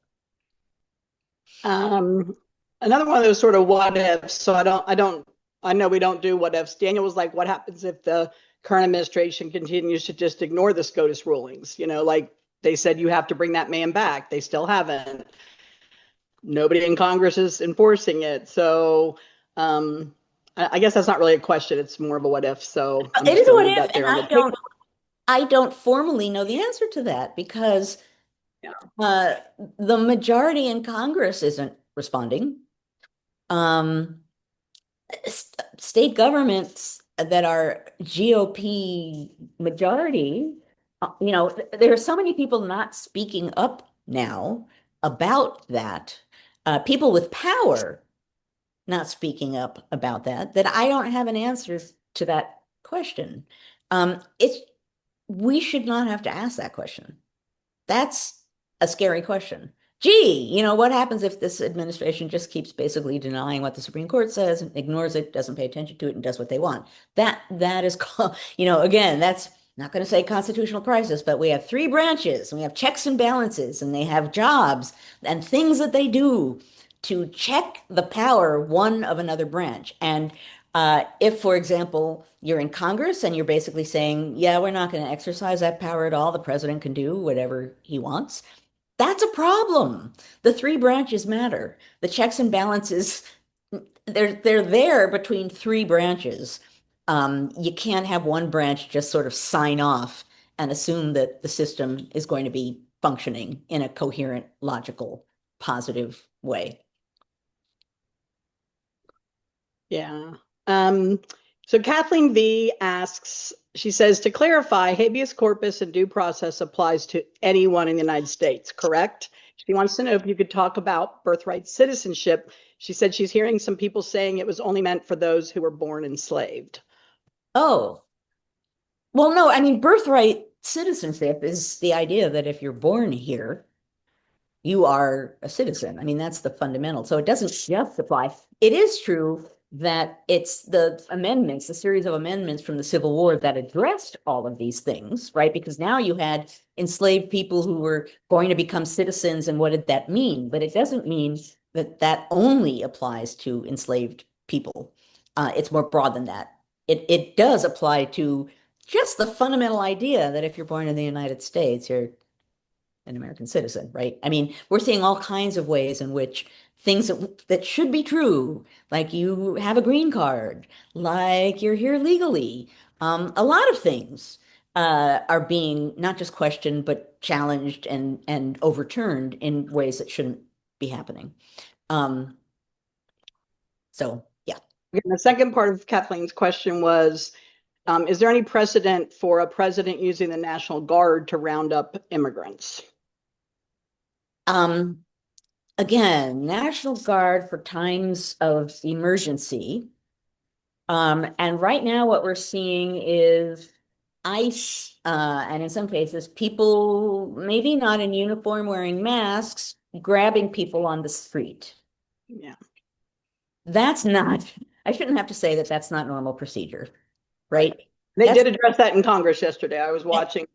Um, Another one of those sort of what ifs. So I know we don't do what ifs. Daniel was like, "What happens if the current administration continues to just ignore the SCOTUS rulings? Like they said, you have to bring that man back. They still haven't. Nobody in Congress is enforcing it. So I guess that's not really a question. It's more of a what if. So I'm It just is a going to what leave if, that and there on the I don't formally know the answer to that because table. uh, the majority in Congress isn't responding. Um, State governments that are GOP majority, there are so many people not speaking up now about that. People with power not speaking up about that I don't have an answer to that question. It's We should not have to ask that question. That's a scary question. Gee, what happens if this administration just keeps basically denying what the Supreme Court says and ignores it, doesn't pay attention to it, and does what they want? That is called, again, that's not going to say constitutional crisis, but we have three branches and we have checks and balances and they have jobs and things that they do to check the power one of another branch. And if, for example, you're in Congress and you're basically saying, yeah, we're not going to exercise that power at all. The president can do whatever he wants. That's a problem. The three branches matter. The checks and balances, they're there between three branches. You can't have one branch just sort of sign off and assume that the system is going to be functioning in a coherent, logical, positive way. Yeah. Um, so Kathleen V asks, she says, to clarify, habeas corpus and due process applies to anyone in the United States, correct? She wants to know if you could talk about birthright citizenship. She said she's hearing some people saying it was only meant for those who were born enslaved. Oh, well, no, I mean, birthright citizenship is the idea that if you're born here, you are a citizen. I mean, that's the fundamental. So it doesn't just apply. It is true that it's the amendments, the series of amendments from the Civil War that addressed all of these things, right? Because now you had enslaved people who were going to become citizens, and what did that mean? But it doesn't mean that that only applies to enslaved people. It's more broad than that. It does apply to just the fundamental idea that if you're born in the United States, you're an American citizen, right? I mean, we're seeing all kinds of ways in which things that should be true, like you have a green card, like you're here legally, a lot of things are being not just questioned, but challenged and overturned in ways that shouldn't be happening. Um, so, yeah. And the second part of Kathleen's question was, is there any precedent for a president using the National Guard to round up immigrants? Um, Again, National Guard for times of emergency. And right now what we're seeing is ICE, and in some cases, people maybe not in uniform wearing masks, grabbing people on the street. Yeah. That's not, I shouldn't have to say that that's not normal procedure, right? They That's did address that in Congress yesterday. I was watching.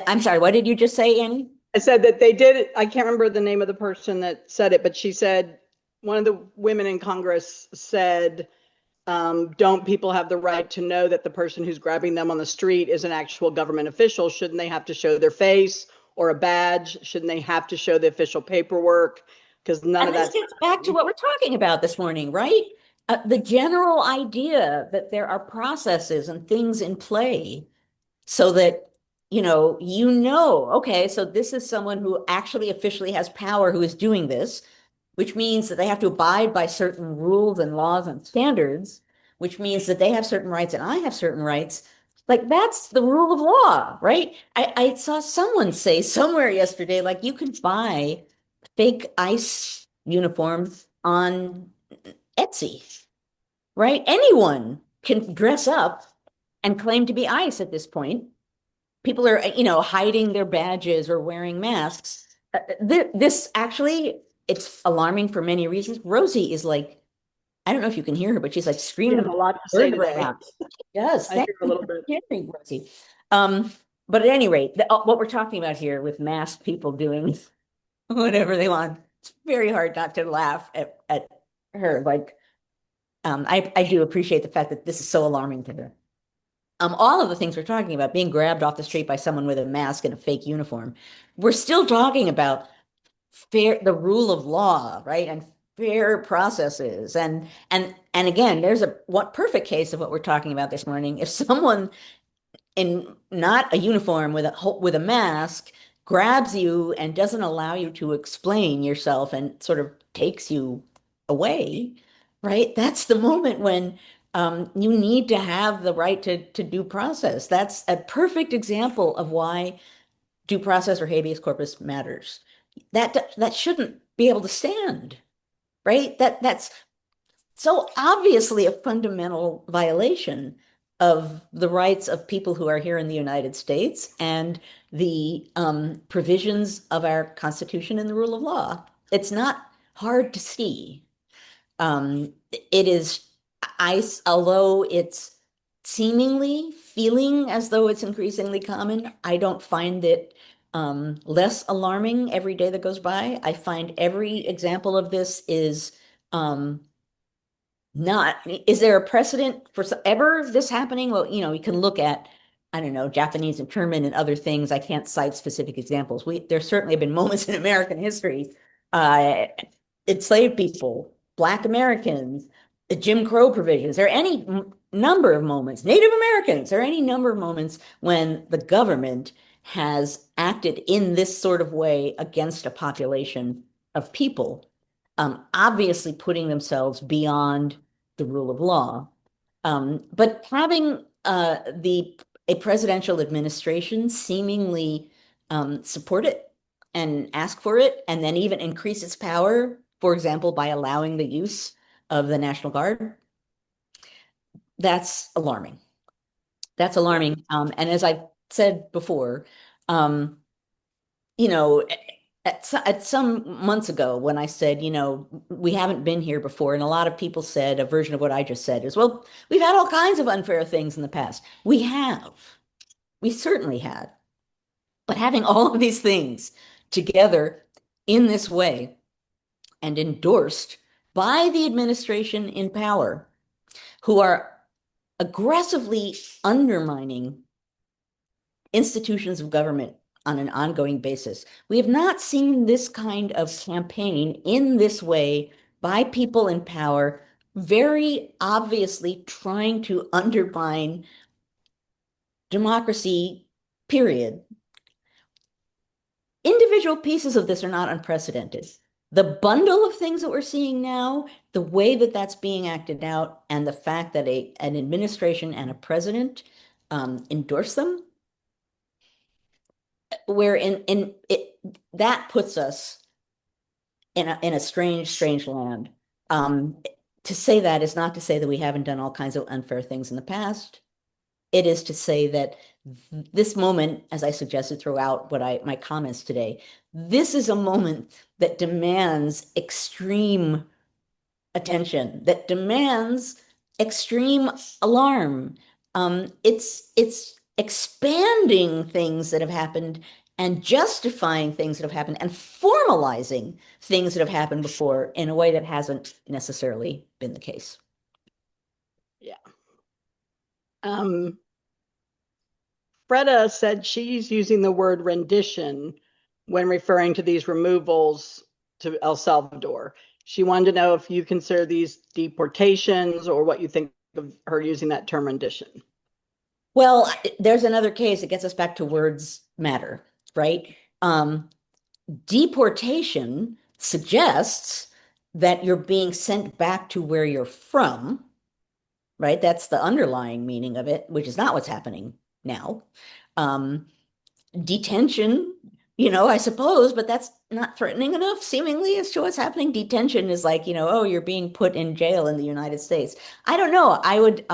I'm sorry, what did you just say, Annie? I said that they did. I can't remember the name of the person that said it, but she said one of the women in Congress said, don't people have the right to know that the person who's grabbing them on the street is an actual government official? Shouldn't they have to show their face or a badge? Shouldn't they have to show the official paperwork? Because none of And this that's gets back to what we're talking about this morning, right? The general idea that there are processes and things in play so that okay, so this is someone who actually officially has power who is doing this, which means that they have to abide by certain rules and laws and standards, which means that they have certain rights and I have certain rights. Like that's the rule of law, right? I saw someone say somewhere yesterday, like you can buy fake ICE uniforms on Etsy, right? Anyone can dress up and claim to be ICE at this point. People are, hiding their badges or wearing masks. This actually, it's alarming for many reasons. Rosie is like, I don't know if you can hear her, but she's like you screaming have a lot to say words right today. now. Yes, I thank hear a you little for bit. sharing, Rosie. But at any rate, what we're talking about here with masked people doing whatever they want, it's very hard not to laugh at her. Like, I do appreciate the fact that this is so alarming to her. All of the things we're talking about, being grabbed off the street by someone with a mask and a fake uniform, we're still talking about the rule of law, right? And fair processes. And again, there's what perfect case of what we're talking about this morning. If someone in not a uniform with a mask grabs you and doesn't allow you to explain yourself and sort of takes you away, right? That's the moment when you need to have the right to due process. That's a perfect example of why due process or habeas corpus matters. That shouldn't be able to stand, right? That's so obviously a fundamental violation of the rights of people who are here in the United States and the provisions of our Constitution and the rule of law. It's not hard to see. It is ice, although it's seemingly feeling as though it's increasingly common. I don't find it less alarming every day that goes by. I find every example of this is not, is there a precedent for ever this happening? Well, we can look at I don't know, Japanese internment and other things. I can't cite specific examples. There certainly have been moments in American history, uh, enslaved people, Black Americans, the Jim Crow provisions. There are any number of moments, Native Americans, there are any number of moments when the government has acted in this sort of way against a population of people, obviously putting themselves beyond the rule of law. But having the a presidential administration seemingly support it and ask for it, and then even increase its power, for example, by allowing the use of the National Guard, that's alarming. That's alarming. And as I've said before, um, you know, at some months ago when I said, we haven't been here before, and a lot of people said a version of what I just said is, well, we've had all kinds of unfair things in the past. We have. We certainly have. But having all of these things together in this way and endorsed by the administration in power, who are aggressively undermining institutions of government on an ongoing basis. We have not seen this kind of campaign in this way by people in power, very obviously trying to undermine democracy, period. Individual pieces of this are not unprecedented. The bundle of things that we're seeing now, the way that that's being acted out, and the fact that an administration and a president endorse them, where in it that puts us in a strange land. To say that is not to say that we haven't done all kinds of unfair things in the past. It is to say that this moment, as I suggested throughout my comments today, this is a moment that demands extreme attention, that demands extreme alarm. It's expanding things that have happened and justifying things that have happened and formalizing things that have happened before in a way that hasn't necessarily been the case. Yeah. Freda said she's using the word rendition when referring to these removals to El Salvador. She wanted to know if you consider these deportations or what you think of her using that term rendition. Well, there's another case. It gets us back to words matter, right? Deportation suggests that you're being sent back to where you're from, right? That's the underlying meaning of it, which is not what's happening now. Detention, I suppose, but that's not threatening enough, seemingly, as to what's happening. Detention is like, oh, you're being put in jail in the United States. I don't know. I would,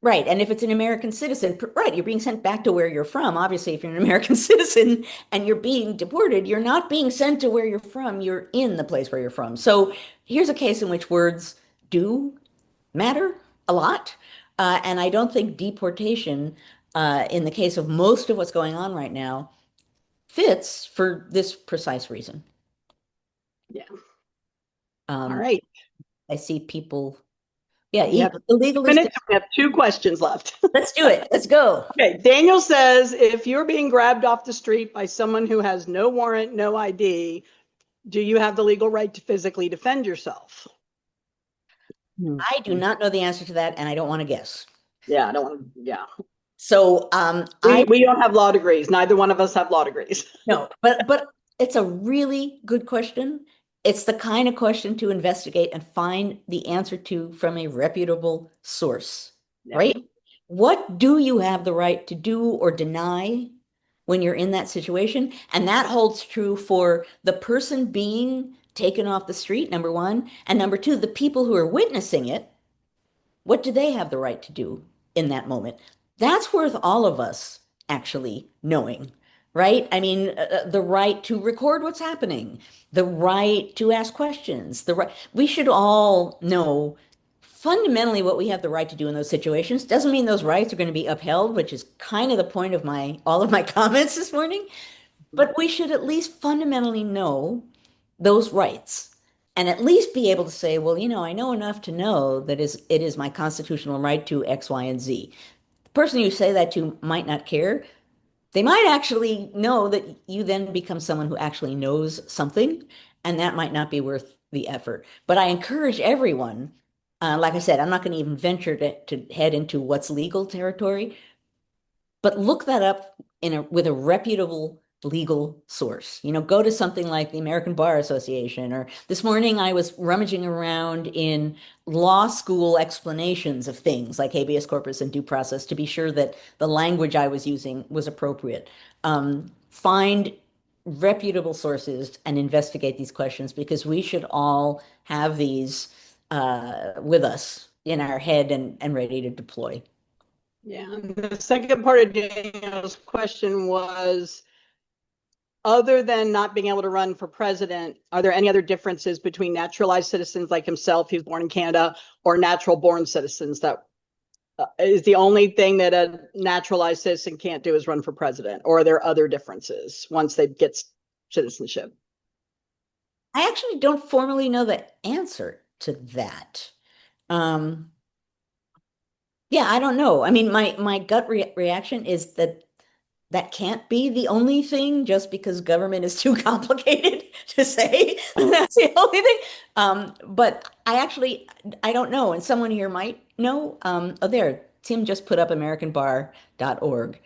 right. And if it's an American citizen, right, you're being sent back to where you're from. Obviously, if you're an American citizen and you're being deported, you're not being sent to where you're from. You're in the place where you're from. So here's a case in which words do matter a lot. And I don't think deportation, in the case of most of what's going on right now, fits for this precise reason. Yeah. All right. I see people. Yeah, we have 2 questions left. Let's do it. Let's go. Okay. Daniel says, if you're being grabbed off the street by someone who has no warrant, no ID, do you have the legal right to physically defend yourself? I do not know the answer to that, and I don't want to guess. Yeah, I don't want to. Yeah. So we don't have law degrees. Neither one of us have law degrees. No, but it's a really good question. It's the kind of question to investigate and find the answer to from a reputable source, right? What do you have the right to do or deny when you're in that situation? And that holds true for the person being taken off the street, number one. And number two, the people who are witnessing it, what do they have the right to do in that moment? That's worth all of us actually knowing, right? I mean, the right to record what's happening, the right to ask questions, we should all know fundamentally what we have the right to do in those situations. Doesn't mean those rights are going to be upheld, which is kind of the point of all of my comments this morning, but we should at least fundamentally know those rights and at least be able to say, well, I know enough to know that it is my constitutional right to X, Y, and Z. person you say that to might not care. They might actually know that you then become someone who actually knows something, and that might not be worth the effort. But I encourage everyone, like I said, I'm not going to even venture to head into what's legal territory, but look that up with a reputable legal source. Go to something like the American Bar Association, or this morning I was rummaging around in law school explanations of things like habeas corpus and due process to be sure that the language I was using was appropriate. Find reputable sources and investigate these questions because we should all have these with us in our head and ready to deploy. Yeah. And the second part of Daniel's question was, other than not being able to run for president, are there any other differences between naturalized citizens like himself, who's born in Canada, or natural born citizens? That is the only thing that a naturalized citizen can't do is run for president, or are there other differences once they get citizenship? I actually don't formally know the answer to that. Um, yeah, I don't know. I mean, my gut reaction is that that can't be the only thing just because government is too complicated to say. That's the only thing. But I don't know. And someone here might know. Oh, there, Tim just put up AmericanBar.org.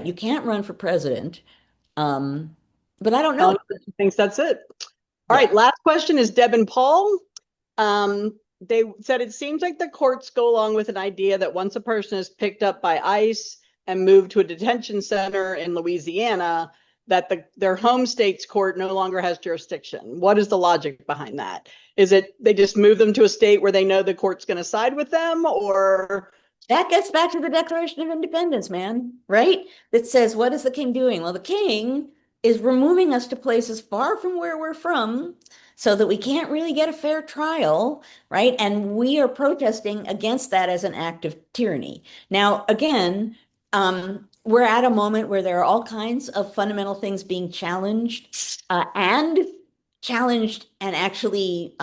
You can't run for president. Um, but I don't know. Thinks that's it. All Yeah. right, last question is Deb and Paul. They said it seems like the courts go along with an idea that once a person is picked up by ICE and moved to a detention center in Louisiana, that their home state's court no longer has jurisdiction. What is the logic behind that? Is it they just move them to a state where they know the court's going to side with them, or That gets back to the Declaration of Independence, man, right? That says, what is the king doing? Well, the king is removing us to places far from where we're from so that we can't really get a fair trial, right? And we are protesting against that as an act of tyranny. Now, again, we're at a moment where there are all kinds of fundamental things being challenged and actually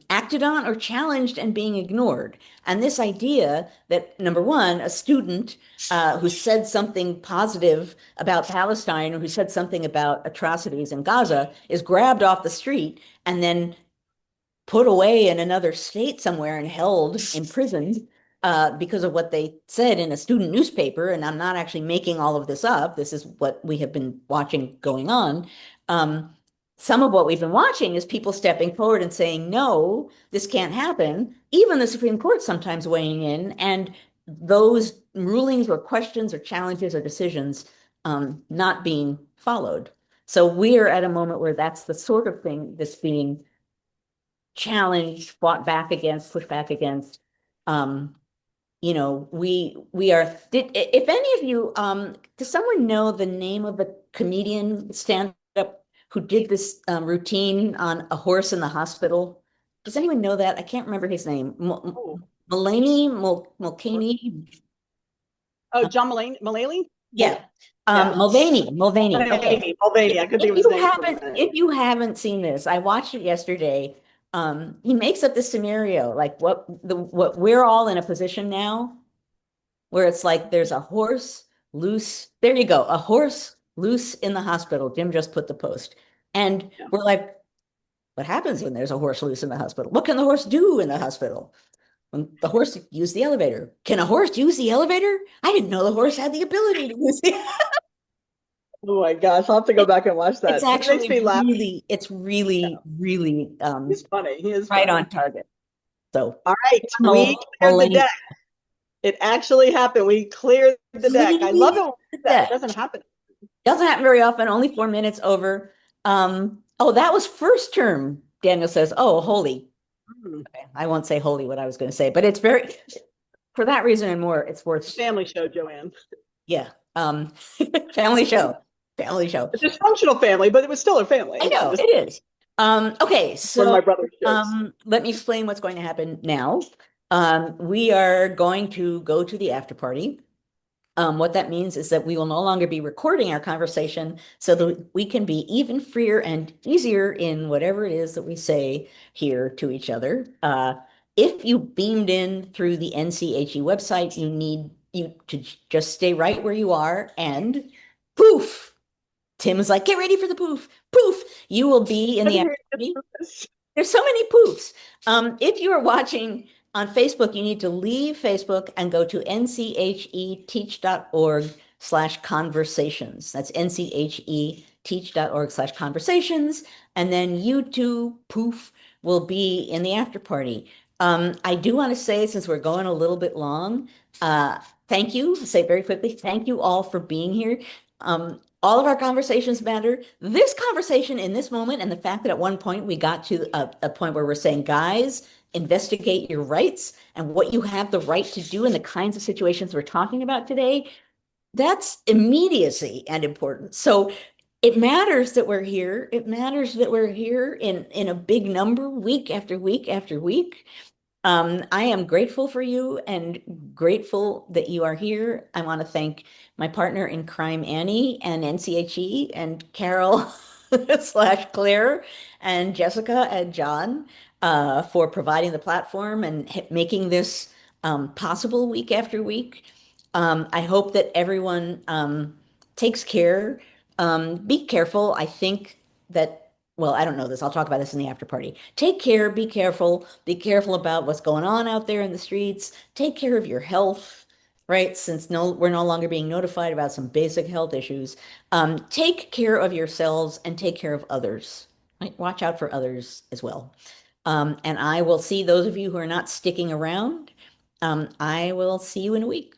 acted on, or challenged and being ignored. And this idea that, number one, a student who said something positive about Palestine or who said something about atrocities in Gaza is grabbed off the street and then put away in another state somewhere and held imprisoned because of what they said in a student newspaper. And I'm not actually making all of this up. This is what we have been watching going on. Some of what we've been watching is people stepping forward and saying, no, this can't happen. Even the Supreme Court sometimes weighing in, and those rulings or questions or challenges or decisions not being followed. So we're at a moment where that's the sort of thing that's being challenged, fought back against, pushed back against. Um, we are. If any of you, does someone know the name of the comedian stand-up who did this routine on a horse in the hospital? Does anyone know that? I can't remember his name. Mulcaney. John Mulaney? Yeah. Yeah. Mulvaney. Okay. Mulvaney. I couldn't think of his name. If you haven't seen this, I watched it yesterday. He makes up this scenario, like what we're all in a position now where it's like there's a horse loose. There you go, a horse loose in the hospital. Jim just put the post. And we're like, what happens when there's a horse loose in the hospital? What can the horse do in the hospital? When the horse use the elevator. Can a horse use the elevator? I didn't know the horse had the ability to use the Oh my gosh, I'll have to go back and watch that. It's It makes actually me laugh. it's really, really He's funny. He is right funny. on target. So All right, we cleared the deck. It actually happened. We cleared the deck. I love it. That doesn't happen. Doesn't happen very often. Only 4 minutes over. Oh, that was first term. Daniel says, "Oh, holy." Okay, I won't say holy what I was going to say, but it's very for that reason and more. It's worth family show, Joanne. Yeah, family show. Family show. It's a dysfunctional family, but it was still a family. I know, it is. Okay, so my brother's let me explain what's going to happen now. We are going to go to the after party. What that means is that we will no longer be recording our conversation so that we can be even freer and easier in whatever it is that we say here to each other. If you beamed in through the NCHE website, you need you to just stay right where you are and poof. Tim is like, get ready for the poof. Poof. You will be in I'm the here to activity. do this. There's so many poofs. If you are watching on Facebook, you need to leave Facebook and go to ncheteach.org/conversations. That's ncheteach.org/conversations. And then you too, poof, will be in the after party. I do want to say, since we're going a little bit long, uh, thank you. Say very quickly, thank you all for being here. All of our conversations matter. This conversation in this moment, and the fact that at one point we got to a point where we're saying, guys, investigate your rights and what you have the right to do in the kinds of situations we're talking about today, that's immediacy and important. So it matters that we're here. It matters that we're here in a big number, week after week after week. I am grateful for you and grateful that you are here. I want to thank my partner in crime, Annie, and NCHE, and Carol slash Claire, and Jessica and John for providing the platform and making this possible week after week. I hope that everyone takes care. Be careful. I think that, well, I don't know this. I'll talk about this in the after party. Take care, be careful. Be careful about what's going on out there in the streets. Take care of your health, right? Since we're no longer being notified about some basic health issues. Take care of yourselves and take care of others. Right? Watch out for others as well. And I will see those of you who are not sticking around. I will see you in a week.